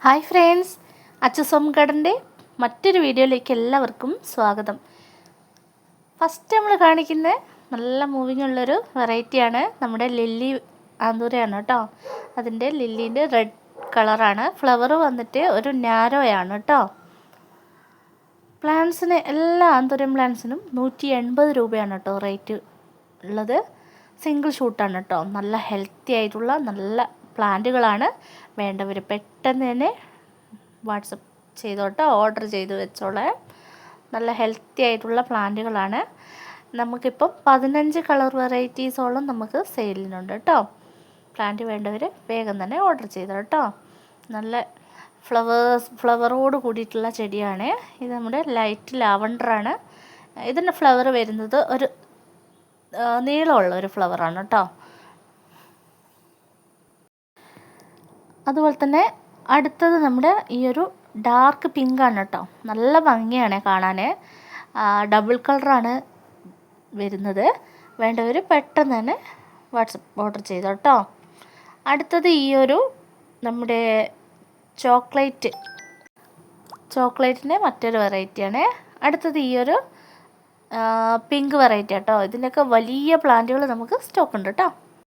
Hi friends, അച്ചസ് home ഗാർഡൻ്റെ മറ്റൊരു വീഡിയോയിലേക്ക് എല്ലാവർക്കും സ്വാഗതം. ഫസ്റ്റ് നമ്മൾ കാണിക്കുന്ന നല്ല മൂവിങ് ഉള്ളൊരു വെറൈറ്റിയാണ് നമ്മുടെ ലില്ലി ആന്തൂരയാണ് കേട്ടോ. അതിൻ്റെ ലില്ലീൻ്റെ റെഡ് കളറാണ്. ഫ്ലവർ വന്നിട്ട് ഒരു നാരോയാണ് കേട്ടോ. പ്ലാന്റ്സിന് എല്ലാ ആന്തൂരം പ്ലാന്റ്സിനും 180 രൂപയാണ് കേട്ടോ റേറ്റ് ഉള്ളത്. സിംഗിൾ ഷൂട്ടാണ് കേട്ടോ. നല്ല ഹെൽത്തി ആയിട്ടുള്ള നല്ല പ്ലാന്റുകളാണ്. വേണ്ടവർ പെട്ടെന്ന് തന്നെ വാട്സപ്പ് ചെയ്തോട്ടോ, ഓർഡർ ചെയ്ത് വെച്ചോളെ. നല്ല ഹെൽത്തി ആയിട്ടുള്ള പ്ലാന്റുകളാണ്. നമുക്കിപ്പം 15 കളർ വെറൈറ്റീസോളം നമുക്ക് സെയിലിനുണ്ട് കേട്ടോ. പ്ലാന്റ് വേണ്ടവർ വേഗം തന്നെ ഓർഡർ ചെയ്തോ കേട്ടോ. നല്ല ഫ്ലവറോട് കൂടിയിട്ടുള്ള ചെടിയാണ്. ഇത് നമ്മുടെ ലൈറ്റ് ലാവണ്ടറാണ്. ഇതിൻ്റെ ഫ്ലവർ വരുന്നത് ഒരു നീളമുള്ള ഒരു ഫ്ലവറാണ് കേട്ടോ. അതുപോലെ തന്നെ അടുത്തത് നമ്മുടെ ഈ ഒരു ഡാർക്ക് പിങ്കാണ് കേട്ടോ. നല്ല ഭംഗിയാണ് കാണാൻ. ഡബിൾ കളറാണ് വരുന്നത്. വേണ്ടവർ പെട്ടെന്ന് തന്നെ വാട്സപ്പ് ഓർഡർ ചെയ്തോ കേട്ടോ. അടുത്തത് ഈ ഒരു നമ്മുടെ ചോക്ലേറ്റിൻ്റെ മറ്റൊരു വെറൈറ്റിയാണ്. അടുത്തത് ഈ ഒരു പിങ്ക് വെറൈറ്റി കേട്ടോ. ഇതിൻ്റെയൊക്കെ വലിയ പ്ലാന്റുകൾ നമുക്ക് സ്റ്റോക്ക് ഉണ്ട് കേട്ടോ.